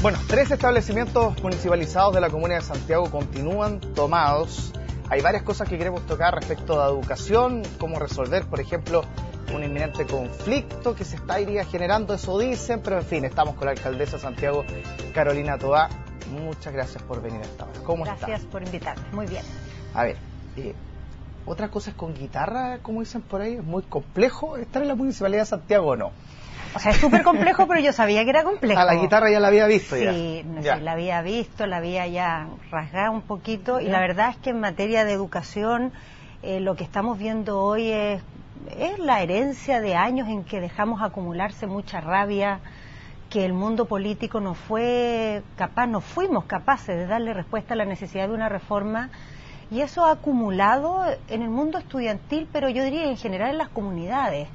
Bueno, 3 establecimientos municipalizados de la comuna de Santiago continúan tomados. Hay varias cosas que queremos tocar respecto a educación, cómo resolver, por ejemplo, un inminente conflicto que se iría generando, eso dicen, pero en fin, estamos con la alcaldesa de Santiago, Carolina Toá. Muchas gracias por venir a esta hora. ¿Cómo está? Gracias por invitarme, muy bien. A ver, otra cosa es con guitarra, como dicen por ahí, es muy complejo estar en la municipalidad de Santiago, ¿o no? O sea, es súper complejo, pero yo sabía que era complejo. Ah, la guitarra ya la había visto. Sí, ya. Sí, la había visto, la había ya rasgado un poquito, y ¿Ya? la verdad es que en materia de educación lo que estamos viendo hoy es la herencia de años en que dejamos acumularse mucha rabia, que el mundo político no fuimos capaces de darle respuesta a la necesidad de una reforma, y eso ha acumulado en el mundo estudiantil, pero yo diría en general en las comunidades.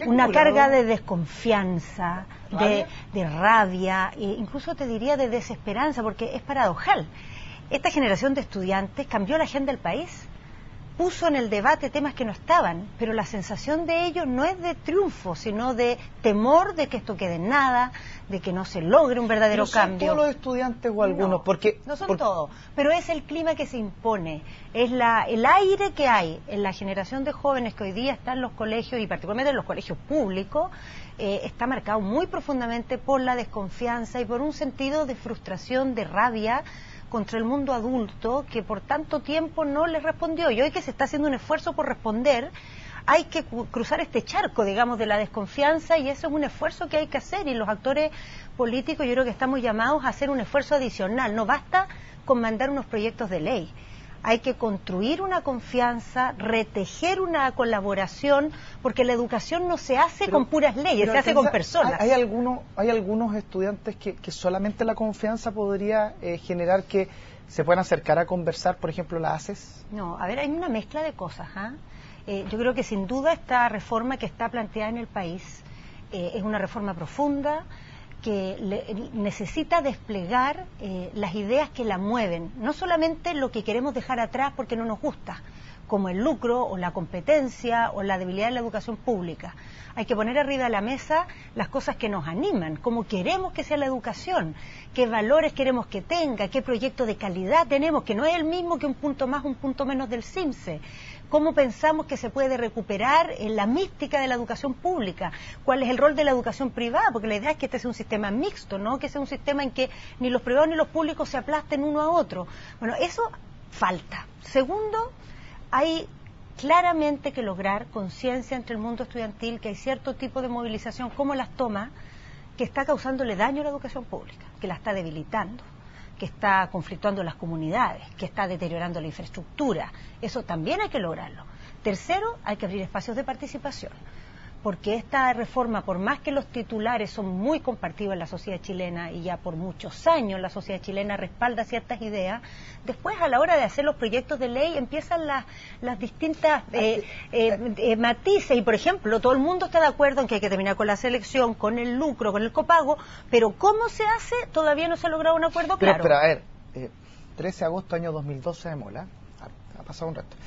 Una carga de desconfianza, de rabia, incluso te diría de desesperanza, porque es paradojal. Esta generación de estudiantes cambió la agenda del país, puso en el debate temas que no estaban, pero la sensación de ellos no es de triunfo, sino de temor de que esto quede en nada, de que no se logre un verdadero cambio. ¿No son todos los estudiantes o algunos? No son todos, pero es el clima que se impone, es el aire que hay en la generación de jóvenes que hoy día están en los colegios, y particularmente en los colegios públicos, está marcado muy profundamente por la desconfianza y por un sentido de frustración, de rabia contra el mundo adulto que por tanto tiempo no les respondió, y hoy que se está haciendo un esfuerzo por responder, hay que cruzar este charco, digamos, de la desconfianza, y eso es un esfuerzo que hay que hacer, y los actores políticos yo creo que estamos llamados a hacer un esfuerzo adicional. No basta con mandar unos proyectos de ley, hay que construir una confianza, retejer una colaboración, porque la educación no se hace con puras leyes, se hace con personas. Hay algunos estudiantes que solamente la confianza podría generar que se puedan acercar a conversar, por ejemplo, ¿la haces? No, a ver, hay una mezcla de cosas, yo creo que sin duda esta reforma que está planteada en el país es una reforma profunda, que necesita desplegar las ideas que la mueven, no solamente lo que queremos dejar atrás porque no nos gusta, como el lucro o la competencia o la debilidad de la educación pública. Hay que poner arriba de la mesa las cosas que nos animan, cómo queremos que sea la educación, qué valores queremos que tenga, qué proyecto de calidad tenemos, que no es el mismo que un punto más, un punto menos del CIMSE. ¿Cómo pensamos que se puede recuperar la mística de la educación pública? ¿Cuál es el rol de la educación privada? Porque la idea es que este sea un sistema mixto, no que sea un sistema en que ni los privados ni los públicos se aplasten uno a otro. Bueno, eso falta. Segundo, hay claramente que lograr conciencia entre el mundo estudiantil, que hay cierto tipo de movilización, como las tomas, que está causándole daño a la educación pública, que la está debilitando, que está conflictuando las comunidades, que está deteriorando la infraestructura. Eso también hay que lograrlo. Tercero, hay que abrir espacios de participación, porque esta reforma, por más que los titulares son muy compartidos en la sociedad chilena, y ya por muchos años la sociedad chilena respalda ciertas ideas, después a la hora de hacer los proyectos de ley empiezan las distintas matices, y por ejemplo, todo el mundo está de acuerdo en que hay que terminar con la selección, con el lucro, con el copago, pero ¿cómo se hace? Todavía no se ha logrado un acuerdo claro. Pero a ver, 13 de agosto año 2012 de Mola, ha pasado un rato.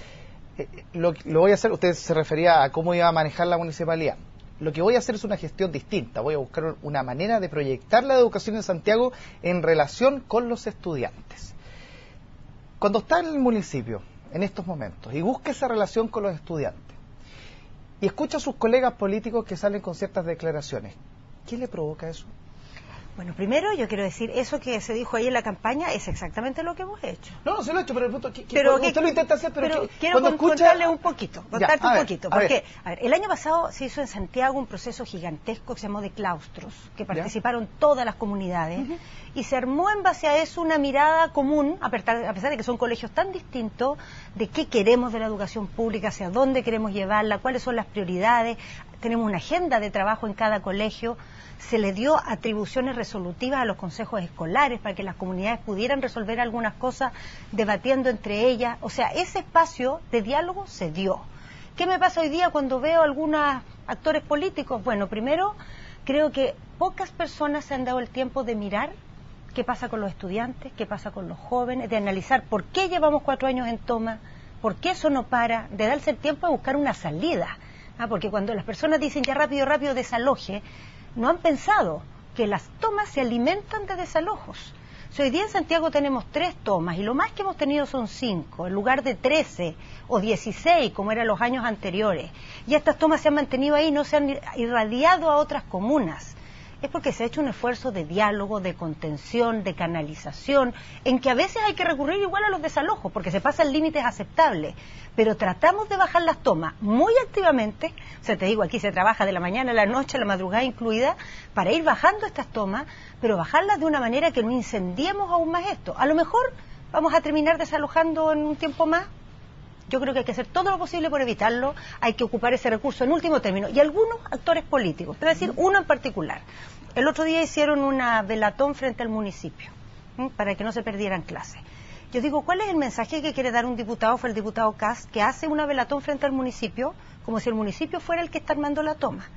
Lo voy a hacer, usted se refería a cómo iba a manejar la municipalidad. Lo que voy a hacer es una gestión distinta. Voy a buscar una manera de proyectar la educación en Santiago en relación con los estudiantes. Cuando está en el municipio, en estos momentos, y busca esa relación con los estudiantes, y escucha a sus colegas políticos que salen con ciertas declaraciones, ¿qué le provoca eso? Bueno, primero yo quiero decir, eso que se dijo ahí en la campaña es exactamente lo que hemos hecho. No, se lo he hecho, pero el punto usted lo intenta hacer, pero quiero contarle un poquito, a porque a ver, el año pasado se hizo en Santiago un proceso gigantesco que se llamó de claustros, que participaron todas las comunidades, y se armó en base a eso una mirada común, a pesar de que son colegios tan distintos, de qué queremos de la educación pública, hacia dónde queremos llevarla, cuáles son las prioridades. Tenemos una agenda de trabajo en cada colegio. Se le dio atribuciones resolutivas a los consejos escolares para que las comunidades pudieran resolver algunas cosas debatiendo entre ellas. O sea, ese espacio de diálogo se dio. ¿Qué me pasa hoy día cuando veo algunos actores políticos? Bueno, primero, creo que pocas personas se han dado el tiempo de mirar qué pasa con los estudiantes, qué pasa con los jóvenes, de analizar por qué llevamos 4 años en toma, por qué eso no para, de darse el tiempo a buscar una salida. Porque cuando las personas dicen ya rápido, rápido, desaloje, no han pensado que las tomas se alimentan de desalojos. Si hoy día en Santiago tenemos 3 tomas y lo más que hemos tenido son 5, en lugar de 13 o 16 como eran los años anteriores, y estas tomas se han mantenido ahí, no se han irradiado a otras comunas, es porque se ha hecho un esfuerzo de diálogo, de contención, de canalización, en que a veces hay que recurrir igual a los desalojos, porque se pasan límites aceptables, pero tratamos de bajar las tomas muy activamente. O sea, te digo, aquí se trabaja de la mañana a la noche, a la madrugada incluida, para ir bajando estas tomas, pero bajarlas de una manera que no incendiemos aún más esto. A lo mejor vamos a terminar desalojando en un tiempo más. Yo creo que hay que hacer todo lo posible por evitarlo, hay que ocupar ese recurso en último término. Y algunos actores políticos, te voy a decir uno en particular. El otro día hicieron una velatón frente al municipio, para que no se perdieran clases. Yo digo, ¿cuál es el mensaje que quiere dar un diputado? Fue el diputado Kast, que hace una velatón frente al municipio, como si el municipio fuera el que está armando la toma.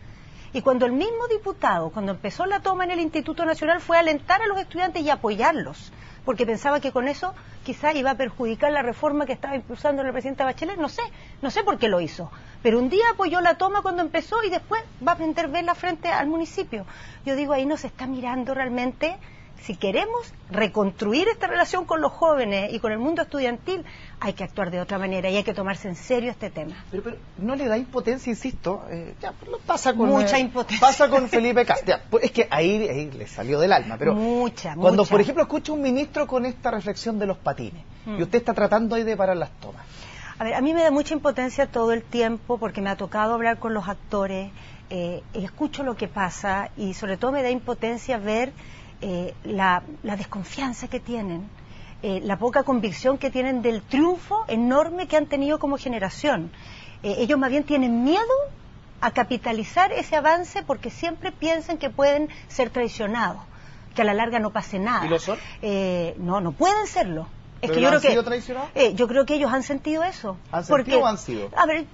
Y cuando el mismo diputado, cuando empezó la toma en el Instituto Nacional, fue a alentar a los estudiantes y apoyarlos, porque pensaba que con eso quizá iba a perjudicar la reforma que estaba impulsando la presidenta Bachelet, no sé por qué lo hizo, pero un día apoyó la toma cuando empezó y después va a prender vela frente al municipio. Yo digo, ahí no se está mirando realmente. Si queremos reconstruir esta relación con los jóvenes y con el mundo estudiantil, hay que actuar de otra manera y hay que tomarse en serio este tema. Pero no le da impotencia, insisto, pasa con mucha impotencia. Pasa con Felipe Kast. Es que ahí le salió del alma, pero cuando por ejemplo escucha un ministro con esta reflexión de los patines y usted está tratando ahí de parar las tomas. A ver, a mí me da mucha impotencia todo el tiempo porque me ha tocado hablar con los actores, escucho lo que pasa y sobre todo me da impotencia ver la desconfianza que tienen, la poca convicción que tienen del triunfo enorme que han tenido como generación. Ellos más bien tienen miedo a capitalizar ese avance porque siempre piensan que pueden ser traicionados, que a la larga no pase nada. ¿Y lo son? No pueden serlo. Es que yo creo que yo creo que ellos han sentido eso. ¿Han sentido o han sido? A ver,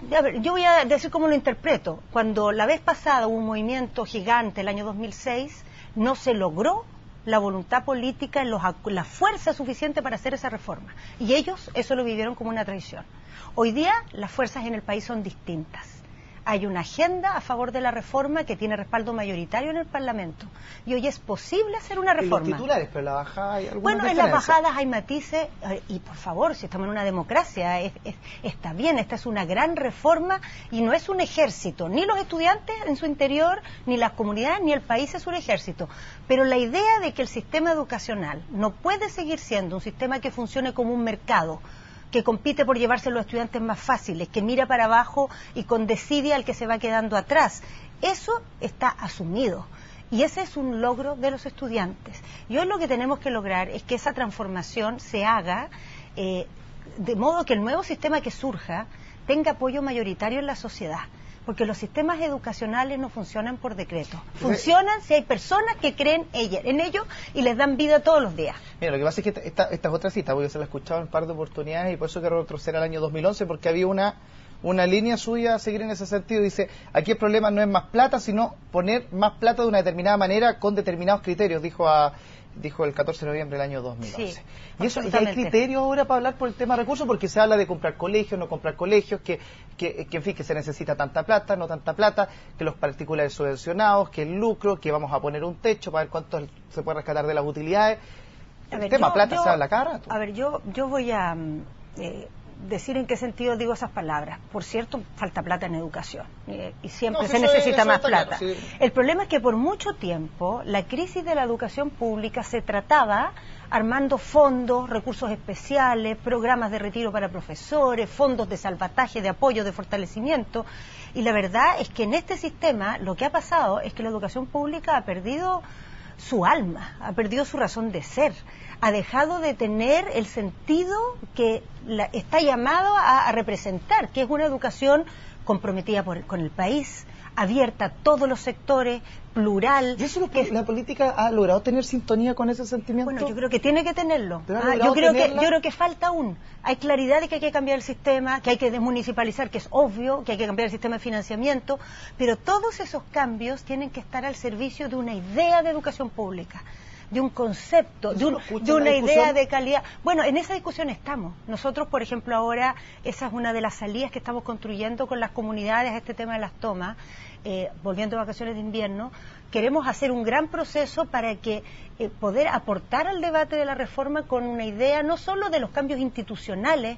yo voy a decir cómo lo interpreto. Cuando la vez pasada hubo un movimiento gigante, el año 2006, no se logró la voluntad política, la fuerza suficiente para hacer esa reforma. Y ellos eso lo vivieron como una traición. Hoy día las fuerzas en el país son distintas. Hay una agenda a favor de la reforma que tiene respaldo mayoritario en el Parlamento. Y hoy es posible hacer una reforma. En los titulares, pero en la bajada hay algunas Bueno, en las bajadas hay matices, y por favor, si estamos en una democracia, está bien, esta es una gran reforma y no es un ejército. Ni los estudiantes en su interior, ni las comunidades, ni el país es un ejército. Pero la idea de que el sistema educacional no puede seguir siendo un sistema que funcione como un mercado, que compite por llevarse a los estudiantes más fáciles, que mira para abajo y con desidia al que se va quedando atrás. Eso está asumido y ese es un logro de los estudiantes. Y hoy lo que tenemos que lograr es que esa transformación se haga de modo que el nuevo sistema que surja tenga apoyo mayoritario en la sociedad. Porque los sistemas educacionales no funcionan por decreto. Funcionan si hay personas que creen en ello y les dan vida todos los días. Mira, lo que pasa es que esta es otra cita, porque se la he escuchado en un par de oportunidades y por eso quiero retroceder al año 2011, porque había una línea suya a seguir en ese sentido. Dice, aquí el problema no es más plata, sino poner más plata de una determinada manera con determinados criterios, dijo el 14 de noviembre del año 2011. Sí, y eso, ¿y hay criterios ahora para hablar por el tema de recursos? Porque se habla de comprar colegios, no comprar colegios, que en fin, que se necesita tanta plata, no tanta plata, que los particulares subvencionados, que el lucro, que vamos a poner un techo para ver cuánto se puede rescatar de las utilidades. El tema plata se habla cada rato. A ver, yo voy a decir en qué sentido digo esas palabras. Por cierto, falta plata en educación y siempre se necesita más plata. Claro, sí. El problema es que por mucho tiempo la crisis de la educación pública se trataba armando fondos, recursos especiales, programas de retiro para profesores, fondos de salvataje, de apoyo, de fortalecimiento. Y la verdad es que en este sistema lo que ha pasado es que la educación pública ha perdido su alma, ha perdido su razón de ser, ha dejado de tener el sentido que está llamado a representar, que es una educación comprometida con el país, abierta a todos los sectores, plural. ¿Y eso es lo que la política ha logrado tener sintonía con ese sentimiento? Bueno, yo creo que tiene que tenerlo. Yo creo que falta aún. Hay claridad de que hay que cambiar el sistema, que hay que desmunicipalizar, que es obvio, que hay que cambiar el sistema de financiamiento, pero todos esos cambios tienen que estar al servicio de una idea de educación pública, de un concepto, de una idea de calidad. Bueno, en esa discusión estamos. Nosotros, por ejemplo, ahora, esa es una de las salidas que estamos construyendo con las comunidades a este tema de las tomas, volviendo de vacaciones de invierno. Queremos hacer un gran proceso para que poder aportar al debate de la reforma con una idea no solo de los cambios institucionales,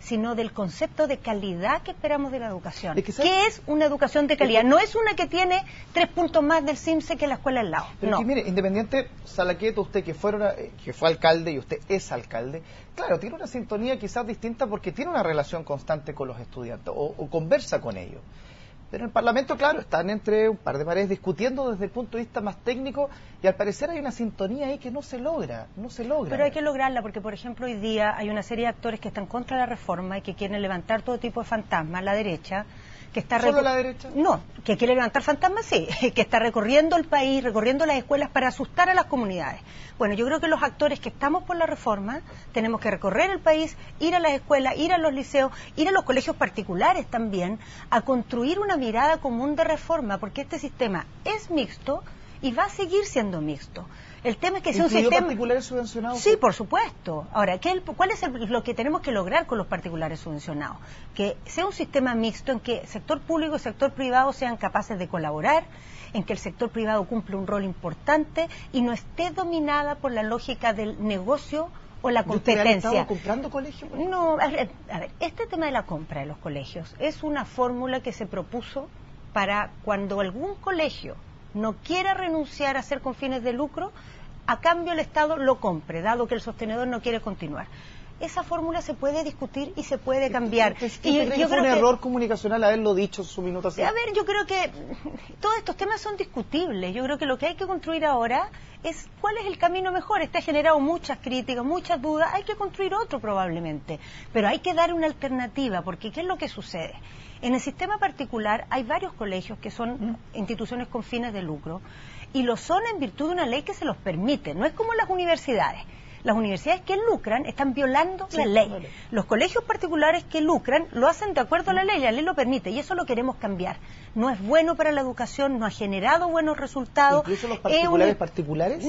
sino del concepto de calidad que esperamos de la educación. ¿Qué es una educación de calidad? No es una que tiene 3 puntos más del CIMSE que la escuela al lado. Pero no. que, mire, independiente, Salaqueto, usted que fue alcalde y usted es alcalde, claro, tiene una sintonía quizás distinta porque tiene una relación constante con los estudiantes o conversa con ellos. Pero en el Parlamento, claro, están entre un par de paredes discutiendo desde el punto de vista más técnico y al parecer hay una sintonía ahí que no se logra. Pero hay que lograrla porque, por ejemplo, hoy día hay una serie de actores que están contra la reforma y que quieren levantar todo tipo de fantasmas, la derecha, que está... ¿Solo la derecha? No, que quiere levantar fantasmas, sí, que está recorriendo el país, recorriendo las escuelas para asustar a las comunidades. Bueno, yo creo que los actores que estamos por la reforma tenemos que recorrer el país, ir a las escuelas, ir a los liceos, ir a los colegios particulares también, a construir una mirada común de reforma, porque este sistema es mixto y va a seguir siendo mixto. El tema es que sea un sistema... particulares subvencionados? Sí, por supuesto. Ahora, ¿cuál es lo que tenemos que lograr con los particulares subvencionados? Que sea un sistema mixto en que sector público y sector privado sean capaces de colaborar, en que el sector privado cumpla un rol importante y no esté dominada por la lógica del negocio o la competencia. ¿Usted ha estado comprando colegios? No, a ver, este tema de la compra de los colegios es una fórmula que se propuso para cuando algún colegio no quiera renunciar a hacer con fines de lucro, a cambio el Estado lo compre, dado que el sostenedor no quiere continuar. Esa fórmula se puede discutir y se puede cambiar. Yo creo que fue un error comunicacional haberlo dicho en su minuto así. A ver, yo creo que todos estos temas son discutibles. Yo creo que lo que hay que construir ahora es cuál es el camino mejor. Este ha generado muchas críticas, muchas dudas. Hay que construir otro probablemente. Pero hay que dar una alternativa, porque ¿qué es lo que sucede? En el sistema particular hay varios colegios que son instituciones con fines de lucro y lo son en virtud de una ley que se los permite. No es como las universidades. Las universidades que lucran están violando la ley. Vale. Los colegios particulares que lucran lo hacen de acuerdo a la ley lo permite y eso lo queremos cambiar. No es bueno para la educación, no ha generado buenos resultados. ¿Incluso los particulares?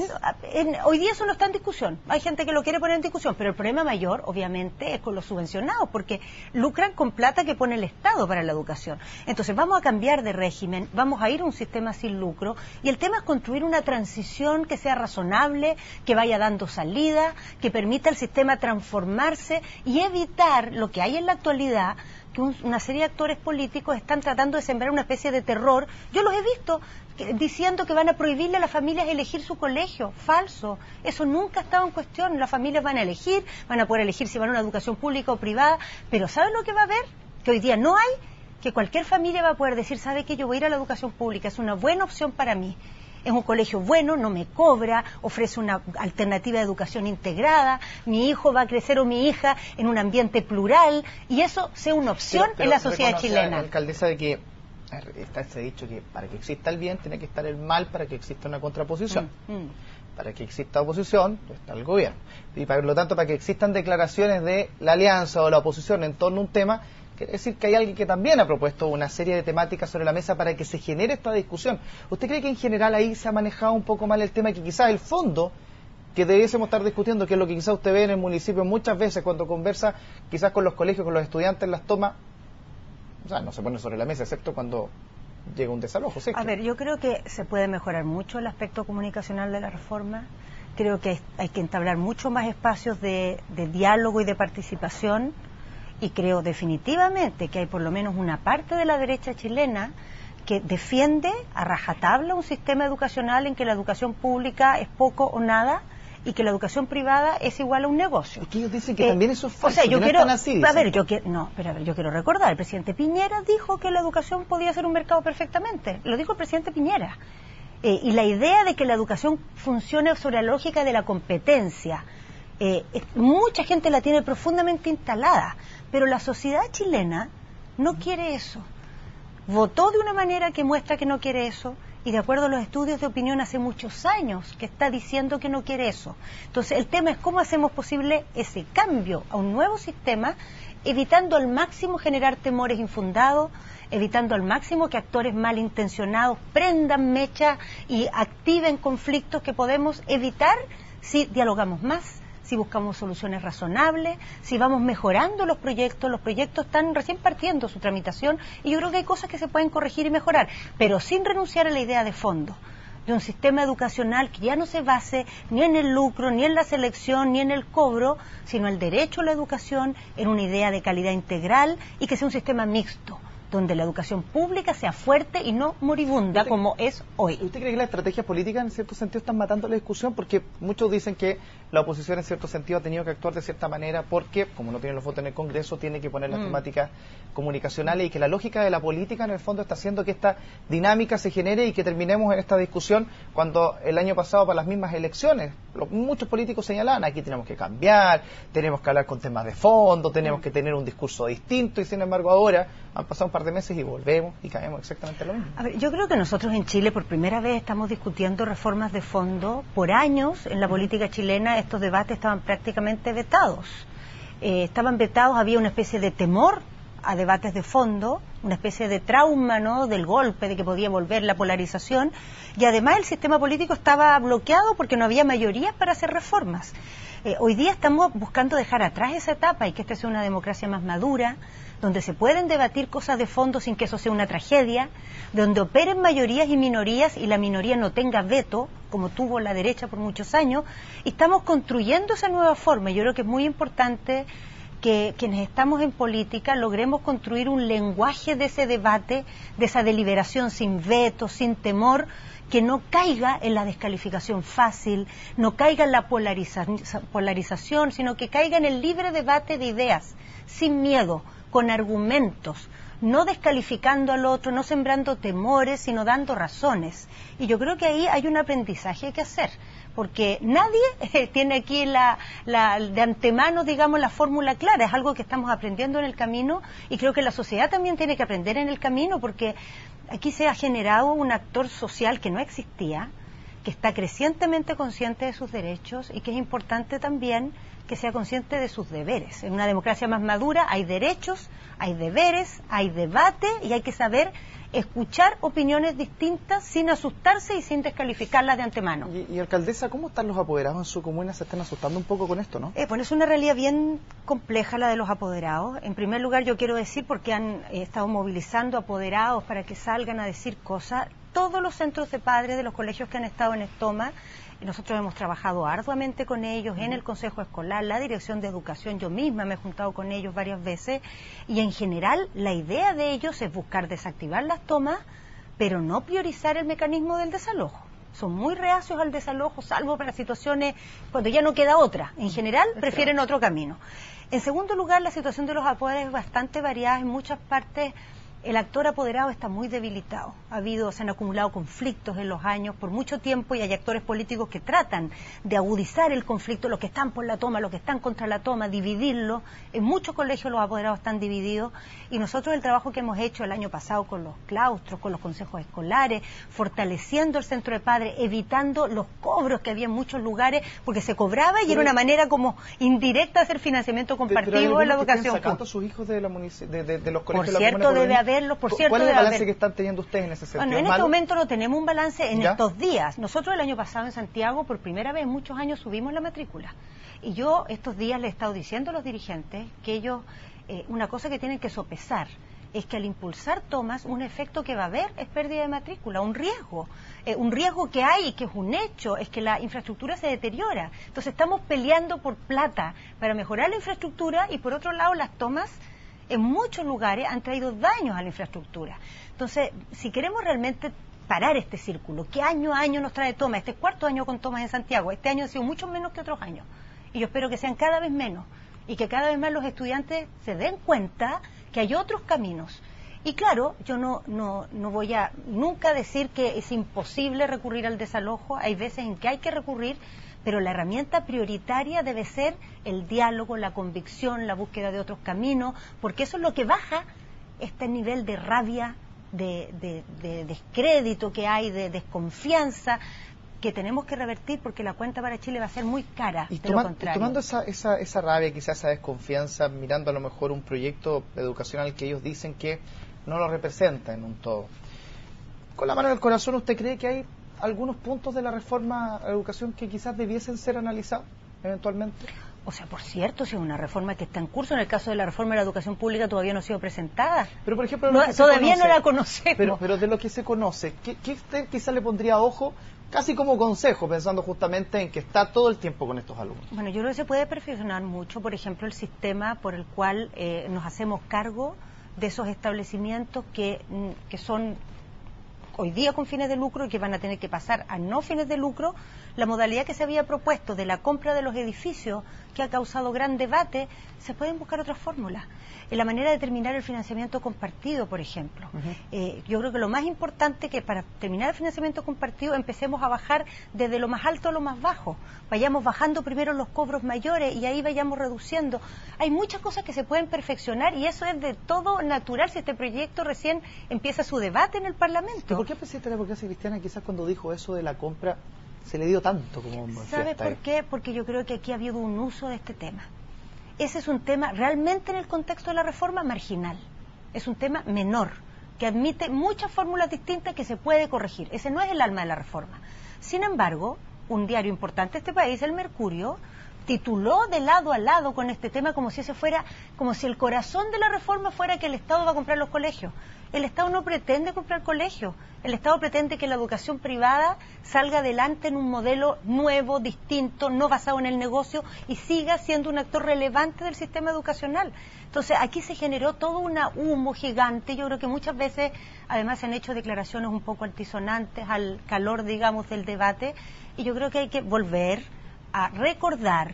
Hoy día eso no está en discusión. Hay gente que lo quiere poner en discusión, pero el problema mayor, obviamente, es con los subvencionados, porque lucran con plata que pone el Estado para la educación. Entonces vamos a cambiar de régimen, vamos a ir a un sistema sin lucro y el tema es construir una transición que sea razonable, que vaya dando salida, que permita al sistema transformarse y evitar lo que hay en la actualidad, que una serie de actores políticos están tratando de sembrar una especie de terror. Yo los he visto diciendo que van a prohibirle a las familias elegir su colegio. Falso. Eso nunca ha estado en cuestión. Las familias van a elegir, van a poder elegir si van a una educación pública o privada, pero ¿saben lo que va a haber? Que hoy día no hay, que cualquier familia va a poder decir, ¿sabe qué? Yo voy a ir a la educación pública, es una buena opción para mí. Es un colegio bueno, no me cobra, ofrece una alternativa de educación integrada, mi hijo va a crecer o mi hija en un ambiente plural y eso sea una opción en la sociedad chilena. Alcaldesa, de que está ese dicho que para que exista el bien tiene que estar el mal para que exista una contraposición. Para que exista oposición, está el gobierno. Y por lo tanto, para que existan declaraciones de la alianza o la oposición en torno a un tema, quiere decir que hay alguien que también ha propuesto una serie de temáticas sobre la mesa para que se genere esta discusión. ¿Usted cree que en general ahí se ha manejado un poco mal el tema y que quizás el fondo que debiésemos estar discutiendo, que es lo que quizás usted ve en el municipio muchas veces cuando conversa quizás con los colegios, con los estudiantes, las toma, o sea, no se pone sobre la mesa, excepto cuando llega un desalojo? ¿Sí? A ver, yo creo que se puede mejorar mucho el aspecto comunicacional de la reforma. Creo que hay que entablar mucho más espacios de diálogo y de participación. Y creo definitivamente que hay por lo menos una parte de la derecha chilena que defiende a rajatabla un sistema educacional en que la educación pública es poco o nada y que la educación privada es igual a un negocio. Es que ellos dicen que también eso es falso, o sea, yo que quiero, no están así. Dicen. A ver, yo quiero recordar, el presidente Piñera dijo que la educación podía ser un mercado perfectamente. Lo dijo el presidente Piñera. Y la idea de que la educación funcione sobre la lógica de la competencia, mucha gente la tiene profundamente instalada. Pero la sociedad chilena no quiere eso. Votó de una manera que muestra que no quiere eso y de acuerdo a los estudios de opinión hace muchos años que está diciendo que no quiere eso. Entonces el tema es cómo hacemos posible ese cambio a un nuevo sistema evitando al máximo generar temores infundados, evitando al máximo que actores malintencionados prendan mechas y activen conflictos que podemos evitar si dialogamos más, si buscamos soluciones razonables, si vamos mejorando los proyectos están recién partiendo su tramitación y yo creo que hay cosas que se pueden corregir y mejorar, pero sin renunciar a la idea de fondo de un sistema educacional que ya no se base ni en el lucro, ni en la selección, ni en el cobro, sino el derecho a la educación, en una idea de calidad integral y que sea un sistema mixto, donde la educación pública sea fuerte y no moribunda como es hoy. ¿Usted cree que las estrategias políticas en cierto sentido están matando la discusión? Porque muchos dicen que la oposición en cierto sentido ha tenido que actuar de cierta manera porque, como no tiene los votos en el Congreso, tiene que poner las temáticas comunicacionales y que la lógica de la política en el fondo está haciendo que esta dinámica se genere y que terminemos en esta discusión cuando el año pasado para las mismas elecciones muchos políticos señalaban aquí tenemos que cambiar, tenemos que hablar con temas de fondo, tenemos que tener un discurso distinto y sin embargo ahora han pasado un par de meses y volvemos y caemos exactamente lo mismo. A ver, yo creo que nosotros en Chile por primera vez estamos discutiendo reformas de fondo. Por años en la política chilena estos debates estaban prácticamente vetados. Había una especie de temor a debates de fondo, una especie de trauma, ¿no?, del golpe, de que podía volver la polarización, y además el sistema político estaba bloqueado porque no había mayorías para hacer reformas. Hoy día estamos buscando dejar atrás esa etapa y que esta sea una democracia más madura, donde se pueden debatir cosas de fondo sin que eso sea una tragedia, donde operen mayorías y minorías y la minoría no tenga veto, como tuvo la derecha por muchos años, y estamos construyendo esa nueva forma. Yo creo que es muy importante que quienes estamos en política logremos construir un lenguaje de ese debate, de esa deliberación sin veto, sin temor, que no caiga en la descalificación fácil, no caiga en la polarización, sino que caiga en el libre debate de ideas, sin miedo, con argumentos, no descalificando al otro, no sembrando temores, sino dando razones. Y yo creo que ahí hay un aprendizaje que hacer, porque nadie tiene aquí de antemano, digamos, la fórmula clara. Es algo que estamos aprendiendo en el camino y creo que la sociedad también tiene que aprender en el camino, porque aquí se ha generado un actor social que no existía, que está crecientemente consciente de sus derechos y que es importante también que sea consciente de sus deberes. En una democracia más madura hay derechos, hay deberes, hay debate y hay que saber escuchar opiniones distintas sin asustarse y sin descalificarlas de antemano. Y alcaldesa, ¿cómo están los apoderados en su comuna? Se están asustando un poco con esto, ¿no? Bueno, es una realidad bien compleja la de los apoderados. En primer lugar, yo quiero decir, porque han estado movilizando apoderados para que salgan a decir cosas, todos los centros de padres de los colegios que han estado en Estoma, nosotros hemos trabajado arduamente con ellos en el Consejo Escolar, la Dirección de Educación, yo misma me he juntado con ellos varias veces y en general la idea de ellos es buscar desactivar las tomas, pero no priorizar el mecanismo del desalojo. Son muy reacios al desalojo, salvo para situaciones cuando ya no queda otra. En general prefieren otro camino. En segundo lugar, la situación de los apoderados es bastante variada. En muchas partes el actor apoderado está muy debilitado. Se han acumulado conflictos en los años por mucho tiempo y hay actores políticos que tratan de agudizar el conflicto, los que están por la toma, los que están contra la toma, dividirlo. En muchos colegios los apoderados están divididos y nosotros el trabajo que hemos hecho el año pasado con los claustros, con los consejos escolares, fortaleciendo el centro de padres, evitando los cobros que había en muchos lugares, porque se cobraba y era una manera como indirecta de hacer financiamiento compartido en la educación. ¿Sacando a sus hijos de los colegios? Por cierto, debe haber. ¿Cuál es el balance que están teniendo ustedes en ese sentido? Bueno, en este momento no tenemos un balance en estos días. Nosotros el año pasado en Santiago, por primera vez en muchos años, subimos la matrícula. Y yo estos días le he estado diciendo a los dirigentes que ellos, una cosa que tienen que sopesar, es que al impulsar tomas, un efecto que va a haber es pérdida de matrícula, un riesgo. Un riesgo que hay y que es un hecho, es que la infraestructura se deteriora. Entonces estamos peleando por plata para mejorar la infraestructura y por otro lado las tomas en muchos lugares han traído daños a la infraestructura. Entonces, si queremos realmente parar este círculo, que año a año nos trae tomas, este es cuarto año con tomas en Santiago, este año ha sido mucho menos que otros años, y yo espero que sean cada vez menos, y que cada vez más los estudiantes se den cuenta que hay otros caminos. Y claro, yo no voy a nunca decir que es imposible recurrir al desalojo, hay veces en que hay que recurrir, pero la herramienta prioritaria debe ser el diálogo, la convicción, la búsqueda de otros caminos, porque eso es lo que baja este nivel de rabia, de descrédito que hay, de desconfianza. que tenemos que revertir porque la cuenta para Chile va a ser muy cara, y de lo contrario. tomando esa rabia, quizás esa desconfianza, mirando a lo mejor un proyecto educacional que ellos dicen que no lo representa en un todo. Con la mano en el corazón, ¿usted cree que hay algunos puntos de la reforma a la educación que quizás debiesen ser analizados eventualmente? O sea, por cierto, si es una reforma que está en curso, en el caso de la reforma de la educación pública todavía no ha sido presentada. Pero, por ejemplo, todavía no la conocemos. Pero de lo que se conoce, ¿qué usted quizás le pondría ojo, casi como consejo, pensando justamente en que está todo el tiempo con estos alumnos? Bueno, yo creo que se puede perfeccionar mucho, por ejemplo, el sistema por el cual nos hacemos cargo de esos establecimientos que son hoy día con fines de lucro y que van a tener que pasar a no fines de lucro. La modalidad que se había propuesto de la compra de los edificios, que ha causado gran debate, se pueden buscar otras fórmulas. En la manera de terminar el financiamiento compartido, por ejemplo. Yo creo que lo más importante es que para terminar el financiamiento compartido empecemos a bajar desde lo más alto a lo más bajo. Vayamos bajando primero los cobros mayores y ahí vayamos reduciendo. Hay muchas cosas que se pueden perfeccionar y eso es de todo natural si este proyecto recién empieza su debate en el Parlamento. ¿Y por qué el presidente de la Democracia Cristiana quizás cuando dijo eso de la compra se le dio tanto como un ¿Sabes por qué? Porque yo creo que aquí ha habido un uso de este tema. Ese es un tema realmente en el contexto de la reforma marginal. Es un tema menor, que admite muchas fórmulas distintas que se puede corregir. Ese no es el alma de la reforma. Sin embargo, un diario importante de este país, El Mercurio, tituló de lado a lado con este tema como si el corazón de la reforma fuera que el Estado va a comprar los colegios. El Estado no pretende comprar colegios. El Estado pretende que la educación privada salga adelante en un modelo nuevo, distinto, no basado en el negocio y siga siendo un actor relevante del sistema educacional. Entonces, aquí se generó todo un humo gigante. Yo creo que muchas veces, además, se han hecho declaraciones un poco altisonantes al calor, digamos, del debate. Y yo creo que hay que volver a recordar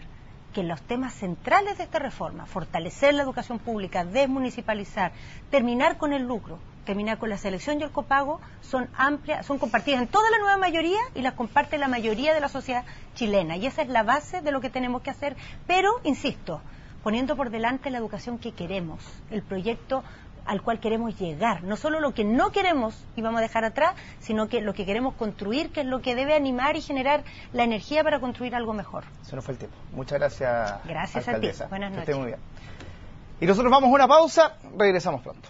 que los temas centrales de esta reforma, fortalecer la educación pública, desmunicipalizar, terminar con el lucro, terminar con la selección y el copago, son amplias, son compartidas en toda la nueva mayoría y las comparte la mayoría de la sociedad chilena. Y esa es la base de lo que tenemos que hacer, pero, insisto, poniendo por delante la educación que queremos, el proyecto al cual queremos llegar, no solo lo que no queremos y vamos a dejar atrás, sino que lo que queremos construir, que es lo que debe animar y generar la energía para construir algo mejor. Se nos fue el tiempo. Muchas gracias. Gracias alcaldesa. a ti. Buenas noches. Que esté muy bien. Y nosotros vamos a una pausa, regresamos pronto.